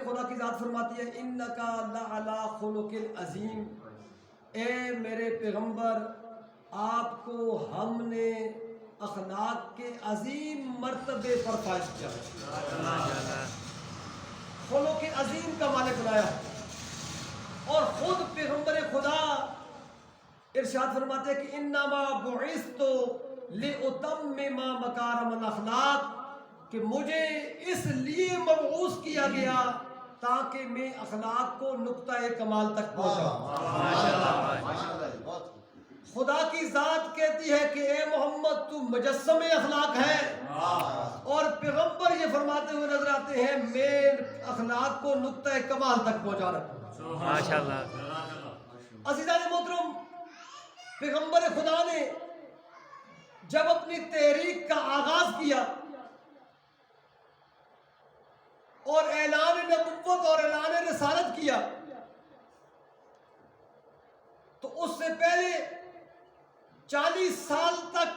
خدا کی ذات فرماتی ہے انکا لعلی خلق عظیم، اے میرے پیغمبر آپ کو ہم نے اخلاق کے عظیم مرتبے پر فائز کیا، خلق عظیم کا مالک بنایا، اور خود پیغمبر خدا ارشاد فرماتے ہیں کہ انما بعثت لأتمم مکارم الاخلاق، کہ مجھے اس لیے مبعوث کیا گیا تاکہ میں اخلاق کو نقطہ کمال تک پہنچاؤں۔ خدا کی ذات کہتی ہے کہ اے محمد تو مجسم اخلاق ہے، اور پیغمبر یہ فرماتے ہوئے نظر آتے ہیں میں اخلاق کو نقطہ کمال تک پہنچا رہا ہوں۔ ماشاءاللہ۔ عزیزان محترم، پیغمبر خدا نے جب اپنی تحریک کا آغاز کیا اور اعلان نبوت اور اعلان رسالت کیا، تو اس سے پہلے 40 سال تک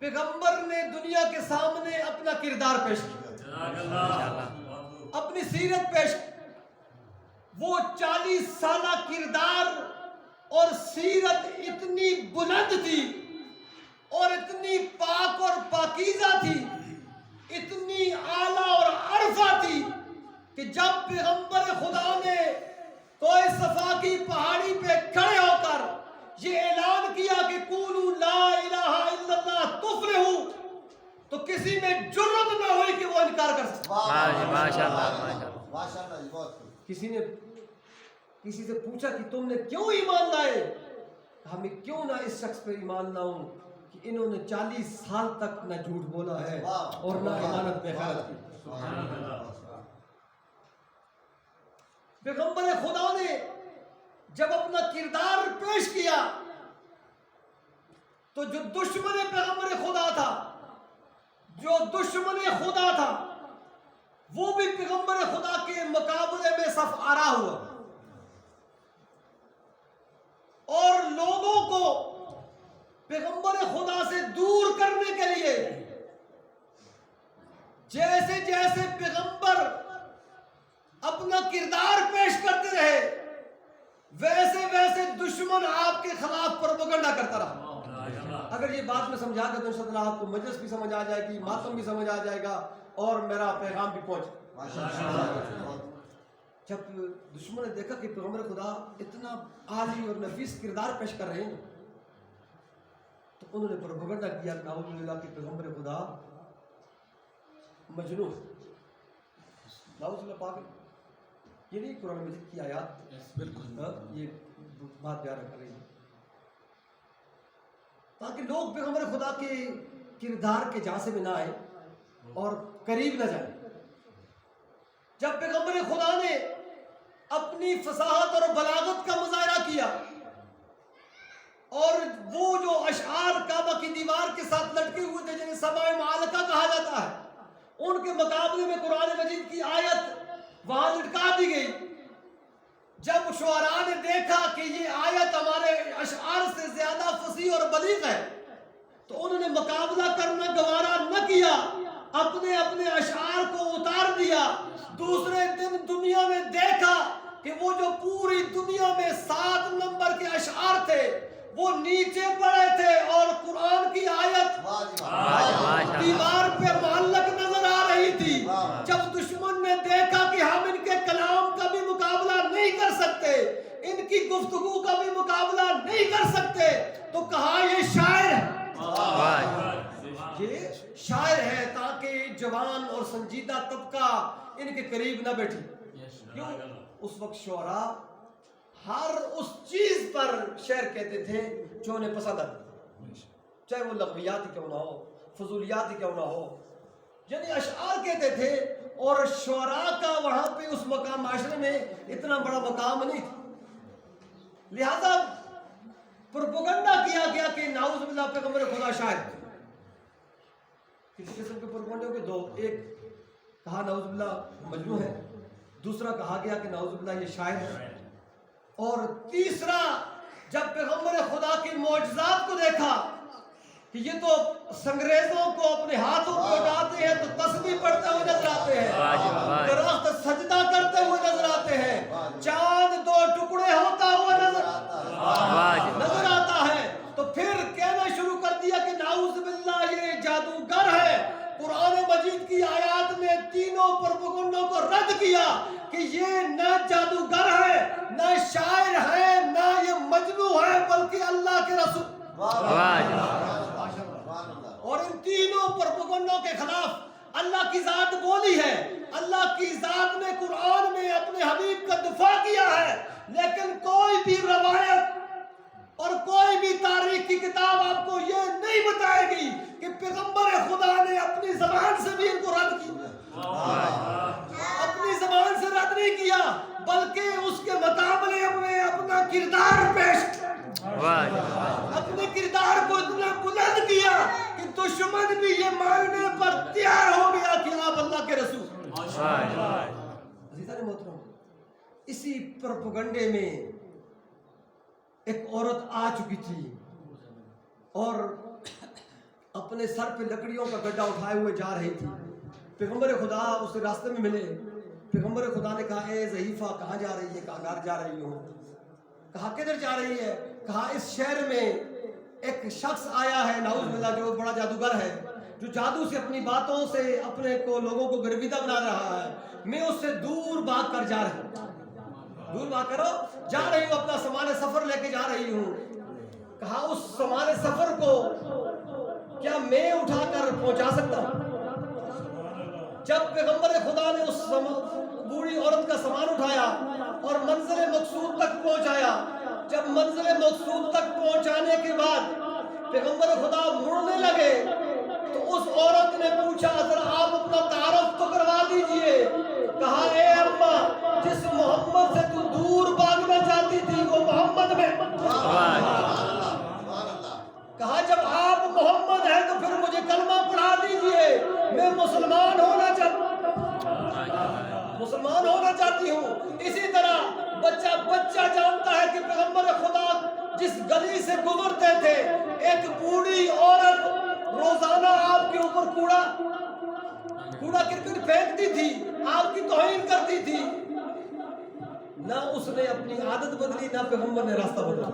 پیغمبر نے دنیا کے سامنے اپنا کردار پیش کیا، اپنی سیرت پیش کی۔ وہ 40 سالہ کردار اور سیرت اتنی بلند تھی اور اتنی پاک اور پاکیزہ تھی، اتنی اعلیٰ اور عرفہ تھی کہ جب پیغمبر خدا نے کوہ صفا کی پہاڑی پہ کھڑے ہو کر یہ اعلان کیا کہ قولوا لا الہ الا اللہ تفلحوا، تو کسی میں جرت نہ ہوئی کہ وہ انکار کر سکے۔ ماشاءاللہ۔ کسی سے پوچھا کہ تم نے کیوں ایمان لائے؟ ہمیں کیوں نہ اس شخص پہ ایمان لاؤں کہ انہوں نے 40 سال تک نہ جھوٹ بولا ہے اور نہ امانت پہ خیانت کی۔ پیغمبر خدا نے جب اپنا کردار پیش کیا تو جو دشمن پیغمبر خدا تھا، جو دشمن خدا تھا، وہ بھی پیغمبر خدا کے مقابلے میں صف آرا ہوا، اور لوگوں کو پیغمبر خدا سے دور کرنے کے لیے جیسے جیسے پیغمبر اپنا کردار پیش کرتے رہے ویسے ویسے دشمن آپ کے خلاف پروپیگنڈا کرتا رہا۔ اگر یہ بات میں سمجھا کہ تو انشاءاللہ آپ کو مجلس بھی سمجھ آ جائے گی، ماتم بھی سمجھ آ جائے گا، اور میرا پیغام بھی پہنچے۔ جب دشمن نے دیکھا کہ پیغمبر خدا اتنا عالی اور نفیس کردار پیش کر رہے ہیں تو انہوں نے پروپیگنڈا کیا کہ نعوذ باللہ کہ پیغمبر خدا مجنون، نعوذ باللہ پاک۔ یہ نہیں قرآن مجید کی آیات، بالکل یہ بات بیان کر رہی ہے تاکہ لوگ پیغمبر خدا کے کردار کے جھانسے میں نہ آئے اور قریب نہ جائیں۔ جب پیغمبر خدا نے اپنی فصاحت اور بلاغت کا مظاہرہ کیا اور وہ جو اشعار کعبہ کی دیوار کے ساتھ لٹکے ہوئے تھے جنہیں سبع معلقہ کہا جاتا ہے، ان کے مقابلے میں قرآن مجید کی آیت وہاں لٹکا دی گئی۔ جب شعراء نے دیکھا کہ یہ آیت ہمارے اشعار سے زیادہ فصیح اور بلیغ ہے تو انہوں نے مقابلہ کرنا گوارا نہ کیا، اپنے اپنے اشعار کو اتار دیا۔ دوسرے دن دنیا میں دیکھا کہ وہ جو پوری دنیا میں 7 نمبر کے اشعار تھے وہ نیچے پڑے تھے اور قرآن کی آیت دیوار پہ معلق نظر آ رہی تھی۔ جب دشمن نے دیکھا کہ ہم ان کے کلام کا بھی مقابلہ نہیں کر سکتے، ان کی گفتگو کا بھی مقابلہ نہیں کر سکتے، تو کہا یہ شاعر ہے، یہ شاعر ہے، تاکہ جوان اور سنجیدہ طبقہ ان کے قریب نہ بیٹھے۔ کیوں؟ اس وقت شعراء ہر اس چیز پر شعر کہتے تھے جو انہیں پسند آتی، چاہے وہ لغویات ہی کیوں نہ ہو، فضولیات ہی کیوں نہ ہو، یعنی اشعار کہتے تھے۔ اور شعراء کا وہاں پہ اس مقام معاشرے میں اتنا بڑا مقام نہیں تھا، لہذا پروپیگنڈا کیا گیا کہ نعوذ باللہ پیغمبر خدا شاعر۔ کسی قسم کے پروپیگنڈے کے دو، ایک کہا نعوذ باللہ مجنون ہے، دوسرا کہا گیا کہ نعوذ باللہ یہ شاعر ہے، اور تیسرا جب پیغمبر خدا کے معجزات کو دیکھا کہ یہ تو سنگریزوں کو اپنے ہاتھوں پہ اٹھاتے ہیں تو تسبیح پڑھتے ہوئے نظر آتے ہیں، درخت سجدہ کر کیا کہ یہ نہ جادوگر ہے، نہ شاعر ہے، نہ یہ مجنو ہے، بلکہ اللہ کے رسول۔ اور ان تینوں پروپیگنڈوں کے خلاف اللہ کی ذات بولی ہے۔ اللہ کی ذات نے قرآن میں اپنے حبیب کا دفاع کیا ہے، لیکن کوئی بھی روایت اور کوئی بھی تاریخ کی کتاب آپ کو یہ نہیں بتائے گی کہ پیغمبر خدا نے اپنی زبان سے بھی ان کو رد کیا، اپنی زبان سے رد نہیں کیا، بلکہ اس کے مقابلے میں اپنا کردار پیش، اپنے کردار کو اتنا بلند کیا کہ دشمن بھی یہ ماننے پر تیار ہو گیا کہ آپ اللہ کے رسول۔ عزیزان محترم، اسی پروپیگنڈے میں ایک عورت آ چکی تھی اور اپنے سر پہ لکڑیوں کا گڈھا اٹھائے ہوئے جا رہی تھی۔ پیغمبر خدا اسے راستے میں ملے۔ پیغمبر خدا نے کہا اے ضعیفہ کہاں جا رہی ہے؟ کہا گھر جا رہی ہوں۔ کہا کدھر جا رہی ہے؟ کہا اس شہر میں ایک شخص آیا ہے نعوذ باللہ جو بڑا جادوگر ہے، جو جادو سے اپنی باتوں سے اپنے کو لوگوں کو گرویدہ بنا رہا ہے، میں اس سے دور بھاگ کر جا رہی ہوں، دور بھاگ کرو جا رہی ہوں، اپنا سامان سفر لے کے جا رہی ہوں۔ کہا اس سامان سفر کو کیا میں اٹھا کر پہنچا سکتا ہوں؟ جب پیغمبر خدا نے اس بوڑھی عورت کا سامان اٹھایا اور منزل مقصود تک پہنچایا، جب منزل مقصود تک پہنچانے کے بعد پیغمبر خدا مڑنے لگے تو اس عورت نے پوچھا ذرا آپ اپنا تعارف تو کروا دیجئے۔ کہا اے اماں، جس محمد سے تو دور بھاگنا چاہتی تھی وہ محمد میں۔ کہا جب آپ محمد ہیں تو پھر مجھے کلمہ پڑھا دیجئے، میں مسلمان ہونا چاہتی ہوں۔ اسی طرح بچہ جانتا ہے کہ پیغمبر خدا جس گلی سے گزرتے تھے ایک بوڑھی عورت روزانہ آپ کے اوپر کوڑا کرکٹ پھینکتی تھی، آپ کی توہین کرتی تھی، نہ اس نے اپنی عادت بدلی، نہ پیغمبر نے راستہ بدلا۔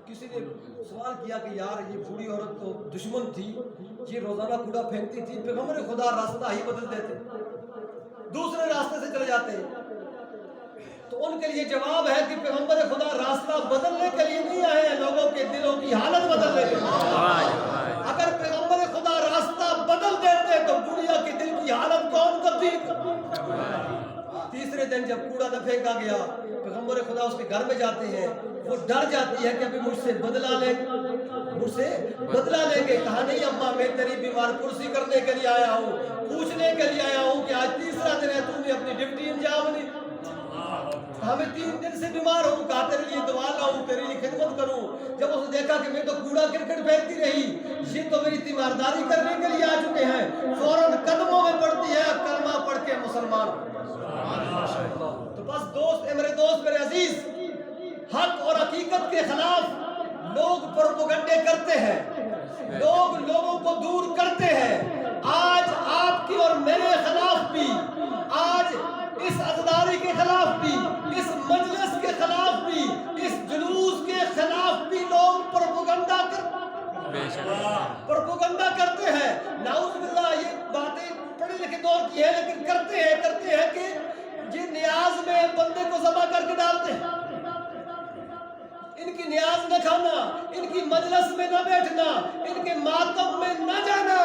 کسی نے سوال کیا کہ یار یہ بوڑھی عورت تو دشمن تھی، یہ روزانہ کوڑا پھینکتی تھی، پیغمبر خدا راستہ ہی بدل دیتے، دوسرے راستے سے چلے جاتے۔ تو ان کے لیے جواب ہے کہ پیغمبر خدا راستہ بدلنے کے لیے نہیں آئے ہیں، لوگوں کے دلوں کی حالت بدلنے کے لیے۔ اگر پیغمبر خدا راستہ بدل دیتے تو بڑھیا کے دل کی حالت کون تبدیل کرتا؟ تیسرے دن جب کوڑا نہ پھینکا گیا، پیغمبر خدا اس کے گھر میں جاتے ہیں، وہ ڈر جاتی ہے کہ ابھی مجھ سے بدلا لیں گے۔ کہا نہیں اماں، میں تیری بیمار پرسی کرنے کے لیے آیا ہوں، پوچھنے کے لیے آیا ہوں کہ آج تیسرا دن ہے، تم نے اپنی ڈیوٹی انجام نہیں۔ ہمیں 3 دن سے بیمار ہوں، کہا تیرے لیے دعا لاؤں، تیرے لیے خدمت کروں۔ جب اس نے دیکھا کہ میں تو کوڑا کرکٹ پھینکتی رہی، یہ تو میری تیمارداری کرنے کے لیے آ چکے ہیں، فوراً قدموں میں پڑتی ہے، کلمہ پڑھ کے مسلمان۔ تو بس میرے دوست میرے عزیز، حق اور حقیقت کے خلاف لوگ پروپیگنڈے کرتے ہیں، لوگ لوگوں کو دور کرتے ہیں۔ آج آپ کی اور میرے خلاف بھی، آج اس عزداری کے خلاف بھی، اس مجلس کے خلاف بھی، اس جلوس کے خلاف بھی لوگ پروپیگنڈا کرتے ہیں۔ نعوذ باللہ، یہ باتیں پڑھے لکھے دور کی ہیں، لیکن کرتے ہیں کہ یہ نیاز میں بندے کو ذبح کر کے ڈالتے ہیں، ان کی نیاز نہ کھانا، ان کی مجلس میں نہ بیٹھنا، ان کے ماتم میں نہ جانا۔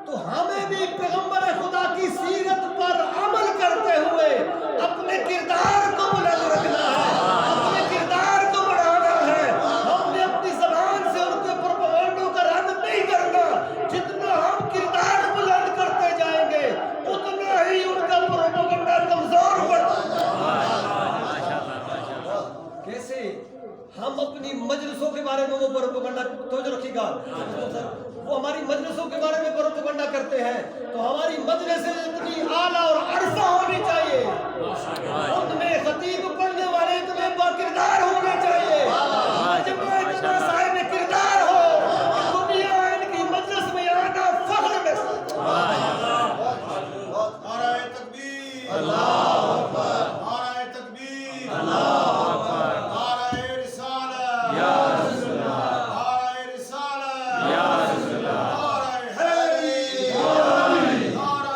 تو ہمیں بھی پیغمبر خدا کی سیرت پر عمل کرتے ہوئے اپنے کردار کو بلند رکھنا ہے، اپنے کردار کو بڑھانا ہے۔ ہم نے اپنی زبان سے ان کے پروپیگنڈوں کا رد نہیں کرنا۔ جتنا ہم کردار بلند کرتے جائیں گے اتنا ہی ان کا پروپیگنڈا کمزور پڑتا ہے۔ کیسے ہم اپنی مجلسوں کے بارے میں وہ پروپیگنڈا، توجہ رکھیے گا، وہ ہماری مجلسوں کے بارے میں پروپیگنڈا کرتے ہیں، تو ہماری مجلسیں اتنی اعلیٰ اور عرصہ ہونی چاہیے، ان میں خطیب پڑھنے والے اتنے باکردار ہونے چاہیے، مجمع اتنا صاحب کردار ہو کہ دنیا ان کی مجلس میں آنا فخر میں سے۔ نعرہ تکبیر، اللہ اکبر، نعرہ تکبیر، اللہ اکبر، نعرہ رسالت، یا رسول اللہ، نعرہ رسالت، یا رسول اللہ، نعرہ حیدری، نعرہ